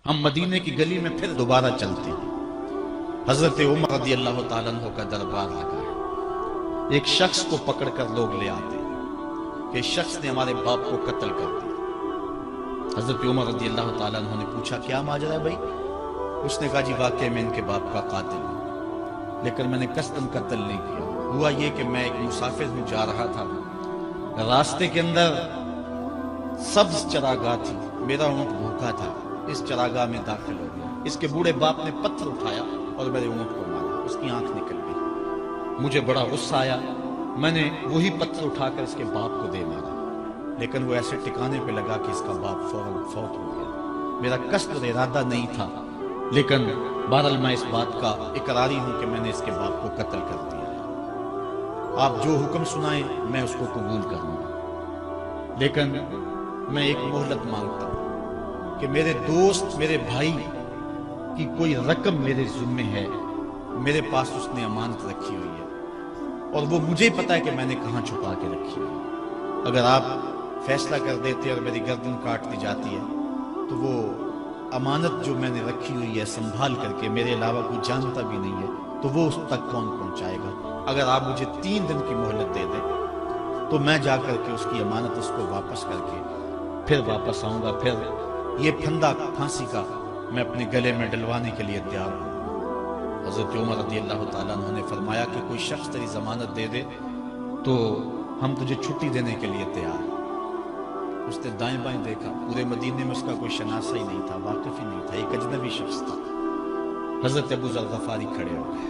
ہم مدینے کی گلی میں پھر دوبارہ چلتے ہیں۔ حضرت عمر رضی اللہ تعالیٰ عنہ کا دربار لگا ہے۔ ایک شخص کو پکڑ کر لوگ لے آتے ہیں کہ اس شخص نے ہمارے باپ کو قتل کر دیا۔ حضرت عمر رضی اللہ تعالیٰ عنہ نے پوچھا کیا ماجرا ہے بھائی؟ اس نے کہا جی واقعی میں ان کے باپ کا قاتل ہوں، لیکن میں نے قصداً قتل نہیں کیا۔ ہوا یہ کہ میں ایک مسافر ہوں، جا رہا تھا، راستے کے اندر سبز چراگاہ تھی، میرا اونٹ بھوکا تھا، اس چراگاہ میں داخل ہو گیا۔ اس کے بوڑھے باپ نے پتھر اٹھایا اور میرے اونٹ کو مارا، اس کی آنکھ نکل گئی۔ مجھے بڑا غصہ آیا، میں نے وہی پتھر اٹھا کر اس کے باپ کو دے مارا، لیکن وہ ایسے ٹکانے پہ لگا کہ اس کا باپ فوراً فوت ہو گیا۔ میرا قصد اور ارادہ نہیں تھا، لیکن بہرحال میں اس بات کا اقراری ہوں کہ میں نے اس کے باپ کو قتل کر دیا۔ آپ جو حکم سنائیں میں اس کو قبول کروں گا، لیکن میں ایک مہلت مانگتا ہوں کہ میرے دوست، میرے بھائی کی کوئی رقم میرے ذمے ہے، میرے پاس اس نے امانت رکھی ہوئی ہے اور وہ مجھے پتا ہے کہ میں نے کہاں چھپا کے رکھی ہوئی ہے۔ اگر آپ فیصلہ کر دیتے اور میری گردن کاٹ دی جاتی ہے تو وہ امانت جو میں نے رکھی ہوئی ہے سنبھال کر کے، میرے علاوہ کوئی جانتا بھی نہیں ہے، تو وہ اس تک کون پہنچائے گا؟ اگر آپ مجھے 3 دن کی مہلت دے دیں تو میں جا کر کے اس کی امانت اس کو واپس کر کے پھر واپس آؤں گا، پھر یہ پھندا پھانسی کا میں اپنے گلے میں ڈلوانے کے لیے تیار ہوں۔ حضرت عمر رضی اللہ تعالیٰ عنہ نے فرمایا کہ کوئی شخص تیری ضمانت دے دے تو ہم تجھے چھٹی دینے کے لیے تیار ہیں۔ اس نے دائیں بائیں دیکھا، پورے مدینے میں اس کا کوئی شناسہ ہی نہیں تھا، واقف ہی نہیں تھا، ایک اجنبی شخص تھا۔ حضرت ابو ذر غفاری کھڑے ہو گئے،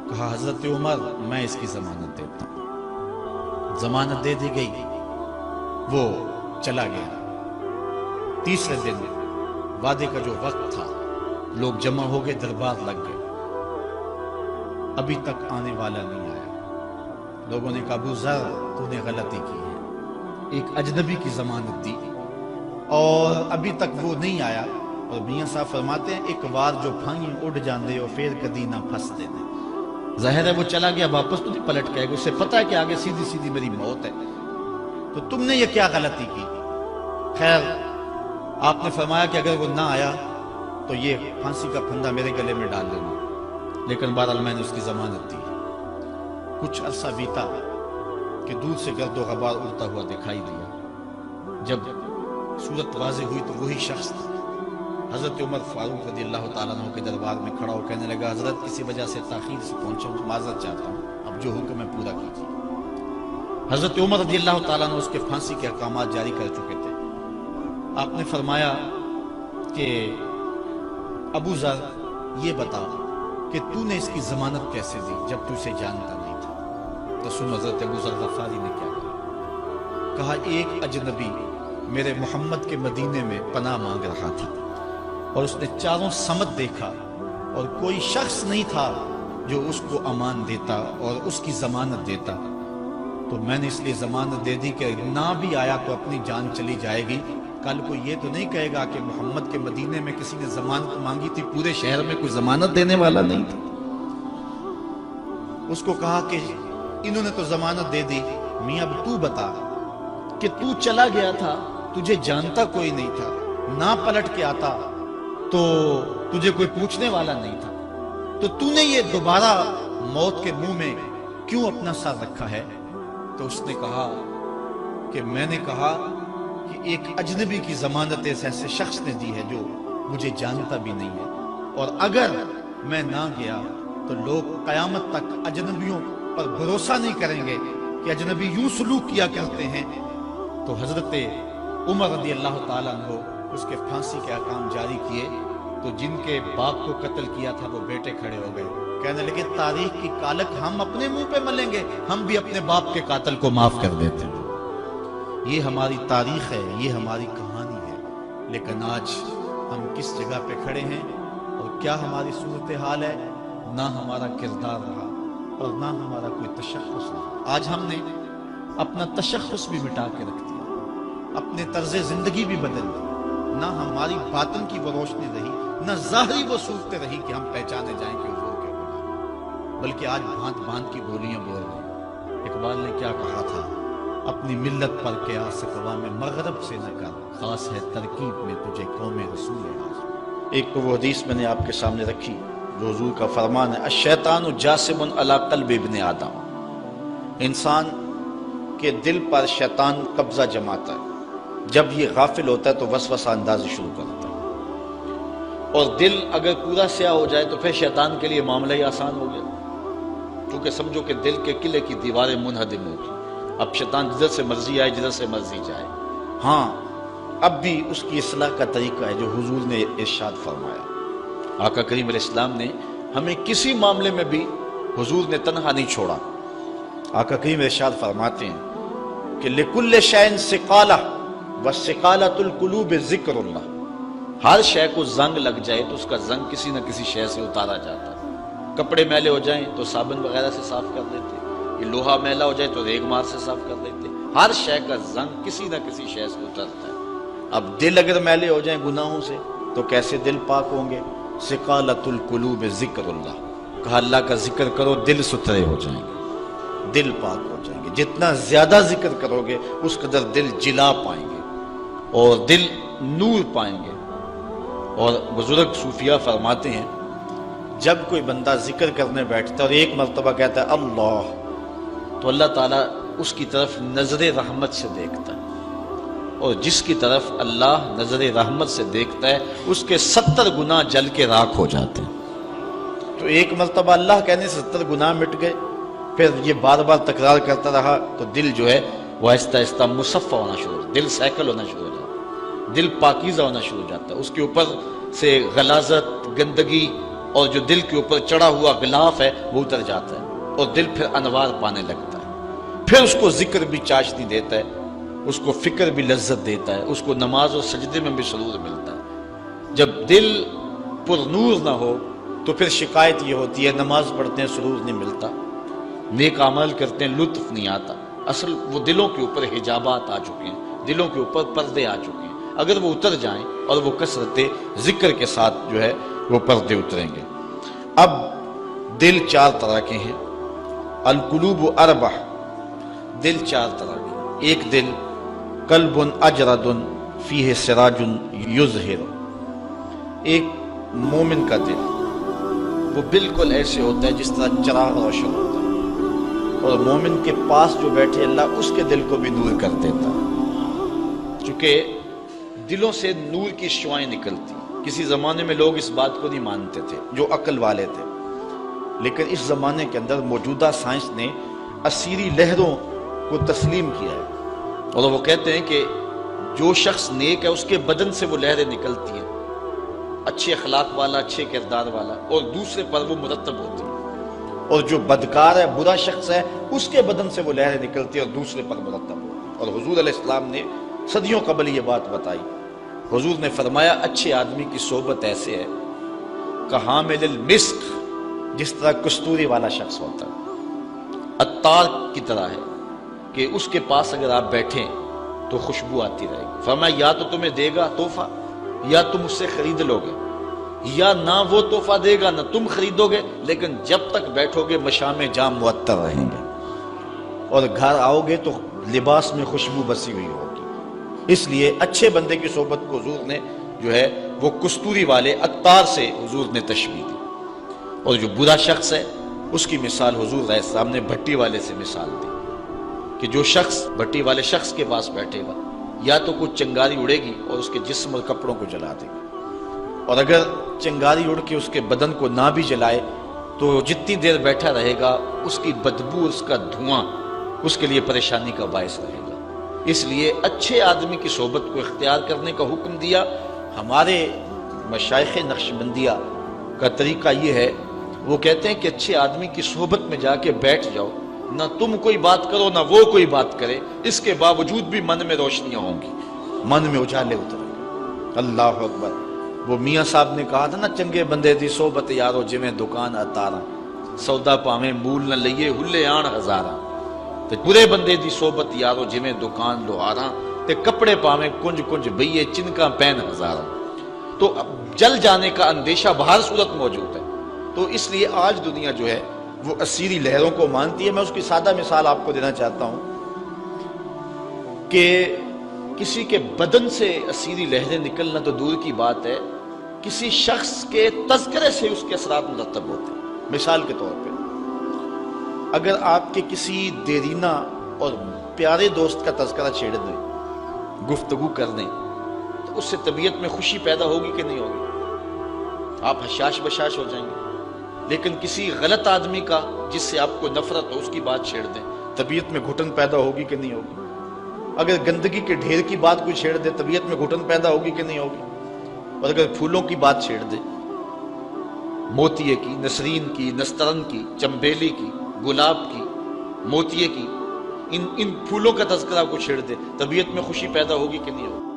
کہا حضرت عمر میں اس کی ضمانت دیتا ہوں۔ ضمانت دے دی گئی، وہ چلا گیا۔ تیسرے دن وعدے کا جو وقت تھا، لوگ جمع ہو گئے، دربار لگ گئے، ابھی تک آنے والا نہیں آیا۔ لوگوں نے کہا ابو ذر تو نے غلطی کی ہے، ایک اجنبی کی ضمانت دی اور ابھی تک وہ نہیں آیا، اور میاں صاحب فرماتے ہیں ایک بار جو پھائیں اڑ جاندے اور پھر کدی نہ پھنستے نے۔ ظاہر ہے وہ چلا گیا، واپس تو نہیں پلٹ کے آئے گا، اسے پتہ ہے کہ آگے سیدھی سیدھی میری موت ہے، تو تم نے یہ کیا غلطی کی؟ خیر آپ نے فرمایا کہ اگر وہ نہ آیا تو یہ پھانسی کا پھندا میرے گلے میں ڈال لینا، لیکن بہرحال میں نے اس کی ضمانت دی۔ کچھ عرصہ بیتا کہ دور سے گرد و غبار اڑتا ہوا دکھائی دیا۔ جب صورت واضح ہوئی تو وہی شخص تھا۔ حضرت عمر فاروق رضی اللہ تعالیٰ عنہ کے دربار میں کھڑا ہو کہنے لگا حضرت کسی وجہ سے تاخیر سے پہنچا ہوں، معذرت چاہتا ہوں، اب جو حکم ہے پورا کیجیے۔ حضرت عمر رضی اللہ تعالیٰ عنہ اس کے پھانسی کے احکامات جاری کر چکے تھے۔ آپ نے فرمایا کہ ابو ذر یہ بتا کہ تو نے اس کی ضمانت کیسے دی جب تو اسے جانتا نہیں تھا؟ تو سن حضرت ابو ذر غفاری نے کیا کہا، ایک اجنبی میرے محمد کے مدینے میں پناہ مانگ رہا تھا اور اس نے چاروں سمت دیکھا اور کوئی شخص نہیں تھا جو اس کو امان دیتا اور اس کی ضمانت دیتا، تو میں نے اس لیے ضمانت دے دی کہ نہ بھی آیا تو اپنی جان چلی جائے گی، کل کو یہ تو نہیں کہے گا کہ محمد کے مدینے میں کسی نے ضمانت مانگی تھی، پورے شہر میں کوئی ضمانت دینے والا نہیں تھا۔ اس کو کہا کہ انہوں نے تو ضمانت دے دی، میاں اب تو بتا کہ تو چلا گیا تھا، تجھے جانتا کوئی نہیں تھا، نہ پلٹ کے آتا تو تجھے کوئی پوچھنے والا نہیں تھا، تو تو نے یہ دوبارہ موت کے منہ میں کیوں اپنا سر رکھا ہے؟ تو اس نے کہا کہ میں نے کہا کہ ایک اجنبی کی ضمانت ایسے شخص نے دی ہے جو مجھے جانتا بھی نہیں ہے، اور اگر میں نہ گیا تو لوگ قیامت تک اجنبیوں پر بھروسہ نہیں کریں گے کہ اجنبی یوں سلوک کیا کرتے ہیں۔ تو حضرت عمر رضی اللہ تعالیٰ عنہ اس کے پھانسی کے احکام جاری کیے، تو جن کے باپ کو قتل کیا تھا وہ بیٹے کھڑے ہو گئے، کہنے لگے تاریخ کی کالک ہم اپنے منہ پہ ملیں گے، ہم بھی اپنے باپ کے قاتل کو معاف کر دیتے ہیں۔ یہ ہماری تاریخ ہے، یہ ہماری کہانی ہے، لیکن آج ہم کس جگہ پہ کھڑے ہیں اور کیا ہماری صورتحال ہے؟ نہ ہمارا کردار رہا اور نہ ہمارا کوئی تشخص رہا۔ آج ہم نے اپنا تشخص بھی مٹا کے رکھ دیا، اپنے طرز زندگی بھی بدل دی، نہ ہماری باطن کی وہ روشنی رہی، نہ ظاہری وہ صورتیں رہی کہ ہم پہچانے جائیں کہ حضور کے غلام، بلکہ آج بھانت بھانت کی بولیاں بول رہے ہیں۔ اقبال نے کیا کہا تھا، اپنی ملت پر قیاس اقوام مغرب سے نہ کر، خاص ہے ترکیب میں تجھے قوم رسول ہے۔ ایک تو وہ حدیث میں نے آپ کے سامنے رکھی جو حضور کا فرمان ہے، الشیطان جاسم علی قلب ابن آدم، انسان کے دل پر شیطان قبضہ جماتا ہے، جب یہ غافل ہوتا ہے تو وسوسہ اندازی شروع کرتا ہے، اور دل اگر پورا سیاہ ہو جائے تو پھر شیطان کے لیے معاملہ ہی آسان ہو گیا، کیونکہ سمجھو کہ دل کے قلعے کی دیواریں منہدم ہوگی، اب شیطان جدھر سے مرضی آئے جدھر سے مرضی جائے۔ ہاں اب بھی اس کی اصلاح کا طریقہ ہے جو حضور نے ارشاد فرمایا۔ آقا کریم علیہ السلام نے ہمیں کسی معاملے میں بھی حضور نے تنہا نہیں چھوڑا۔ آقا کریم ارشاد فرماتے ہیں کہ لِكُلِّ شَيْءٍ سِقَالَةٌ وَالسِّقَالَةُ الْقُلُوبِ ذِكْرُ اللَّهِ، ہر شے کو زنگ لگ جائے تو اس کا زنگ کسی نہ کسی شے سے اتارا جاتا ہے۔ کپڑے میلے ہو جائیں تو صابن وغیرہ سے صاف کر دیتے، یہ لوہا میلا ہو جائے تو ریگ مار سے صاف کر دیتے، ہر شے کا زنگ کسی نہ کسی شے سے اترتا ہے۔ اب دل اگر میلے ہو جائیں گناہوں سے تو کیسے دل پاک ہوں گے؟ سقالۃ القلوب ذکر اللہ، کہا اللہ کا ذکر کرو دل ستھرے ہو جائیں گے، دل پاک ہو جائیں گے، جتنا زیادہ ذکر کرو گے اس قدر دل جلا پائیں گے اور دل نور پائیں گے۔ اور بزرگ صوفیہ فرماتے ہیں جب کوئی بندہ ذکر کرنے بیٹھتا ہے اور ایک مرتبہ کہتا ہے اللہ، تو اللہ تعالیٰ اس کی طرف نظر رحمت سے دیکھتا ہے، اور جس کی طرف اللہ نظر رحمت سے دیکھتا ہے اس کے 70 گناہ جل کے راکھ ہو جاتے ہیں۔ تو ایک مرتبہ اللہ کہنے سے 70 گناہ مٹ گئے، پھر یہ بار بار تکرار کرتا رہا تو دل جو ہے وہ آہستہ آہستہ مصفہ ہونا شروع ہو جاتا ہے، دل سیکل ہونا شروع ہو جاتا ہے، دل پاکیزہ ہونا شروع ہو جاتا ہے، اس کے اوپر سے غلاظت، گندگی اور جو دل کے اوپر چڑھا ہوا غلاف ہے وہ اتر جاتا ہے، اور دل پھر انوار پانے لگتا ہے، پھر اس کو ذکر بھی چاشنی دیتا ہے، اس کو فکر بھی لذت دیتا ہے، اس کو نماز اور سجدے میں بھی سرور ملتا ہے۔ جب دل پر نور نہ ہو تو پھر شکایت یہ ہوتی ہے نماز پڑھتے ہیں سرور نہیں ملتا، نیک عمل کرتے ہیں لطف نہیں آتا۔ اصل وہ دلوں کے اوپر حجابات آ چکے ہیں، دلوں کے اوپر پردے آ چکے ہیں، اگر وہ اتر جائیں اور وہ کثرت ذکر کے ساتھ جو ہے وہ پردے اتریں گے۔ اب دل 4 طرح کے ہیں، القلوب اربع، دل 4 طرح کے، ایک دل قلب اجرد فیہ سراج یظہر، ایک مومن کا دل وہ بالکل ایسے ہوتا ہے جس طرح چراغ روشن ہوتا ہے، اور مومن کے پاس جو بیٹھے اللہ اس کے دل کو بھی نور کر دیتا ہے، چونکہ دلوں سے نور کی شعائیں نکلتی۔ کسی زمانے میں لوگ اس بات کو نہیں مانتے تھے جو عقل والے تھے، لیکن اس زمانے کے اندر موجودہ سائنس نے اسیری لہروں کو تسلیم کیا ہے، اور وہ کہتے ہیں کہ جو شخص نیک ہے اس کے بدن سے وہ لہریں نکلتی ہیں، اچھے اخلاق والا، اچھے کردار والا، اور دوسرے پر وہ مرتب ہوتی ہیں، اور جو بدکار ہے، برا شخص ہے، اس کے بدن سے وہ لہریں نکلتی ہیں اور دوسرے پر مرتب ہوتی ہیں۔ اور حضور علیہ السلام نے صدیوں قبل یہ بات بتائی۔ حضور نے فرمایا اچھے آدمی کی صحبت ایسے ہے کہ حامل المسک، جس طرح کستوری والا شخص ہوتا ہے، عطار کی طرح ہے کہ اس کے پاس اگر آپ بیٹھیں تو خوشبو آتی رہے گی۔ فرمایا یا تو تمہیں دے گا تحفہ، یا تم اس سے خرید لو گے، یا نہ وہ تحفہ دے گا نہ تم خریدو گے، لیکن جب تک بیٹھو گے مشام جام معطر رہیں گے، اور گھر آؤ گے تو لباس میں خوشبو بسی ہوئی ہوگی۔ اس لیے اچھے بندے کی صحبت کو حضور نے جو ہے وہ کستوری والے عطار سے حضور نے تشبیہ دی، اور جو برا شخص ہے اس کی مثال حضور علیہ السلام نے بھٹی والے سے مثال دی کہ جو شخص بھٹی والے شخص کے پاس بیٹھے گا یا تو کچھ چنگاری اڑے گی اور اس کے جسم اور کپڑوں کو جلا دے گی، اور اگر چنگاری اڑ کے اس کے بدن کو نہ بھی جلائے تو جتنی دیر بیٹھا رہے گا اس کی بدبو، اس کا دھواں اس کے لیے پریشانی کا باعث رہے گا۔ اس لیے اچھے آدمی کی صحبت کو اختیار کرنے کا حکم دیا۔ ہمارے مشائخ نقشبندیہ کا طریقہ یہ ہے، وہ کہتے ہیں کہ اچھے آدمی کی صحبت میں جا کے بیٹھ جاؤ، نہ تم کوئی بات کرو نہ وہ کوئی بات کرے، اس کے باوجود بھی من میں روشنیاں ہوں گی، من میں اجالے اتریں گے۔ اللہ اکبر۔ وہ میاں صاحب نے کہا تھا نا، چنگے بندے دی صحبت یارو جویں دکان اتارا، سودا پاویں مول نہ لئیے ہلے آن ہزاراں، تے برے بندے دی صحبت یارو جویں دکان لوہاراں، تے کپڑے پاویں کنج کنج بئیے چنکاں پین ہزاراں۔ تو جل جانے کا اندیشہ بہر صورت موجود ہے۔ تو اس لیے آج دنیا جو ہے وہ اسیری لہروں کو مانتی ہے۔ میں اس کی سادہ مثال آپ کو دینا چاہتا ہوں کہ کسی کے بدن سے اسیری لہریں نکلنا تو دور کی بات ہے، کسی شخص کے تذکرے سے اس کے اثرات مرتب ہوتے ہیں۔ مثال کے طور پہ اگر آپ کے کسی دیرینہ اور پیارے دوست کا تذکرہ چھیڑ دیں، گفتگو کر دیں، تو اس سے طبیعت میں خوشی پیدا ہوگی کہ نہیں ہوگی؟ آپ حشاش بشاش ہو جائیں گے۔ لیکن کسی غلط آدمی کا جس سے آپ کو نفرت ہو، اس کی بات چھیڑ دیں، طبیعت میں گھٹن پیدا ہوگی کہ نہیں ہوگی؟ اگر گندگی کے ڈھیر کی بات کوئی چھیڑ دے، طبیعت میں گھٹن پیدا ہوگی کہ نہیں ہوگی؟ اور اگر پھولوں کی بات چھیڑ دے، موتیے کی، نسرین کی، نسترن کی، چمبیلی کی، گلاب کی، موتیے کی، ان پھولوں کا تذکرہ کو چھیڑ دے، طبیعت میں خوشی پیدا ہوگی کہ نہیں ہوگی؟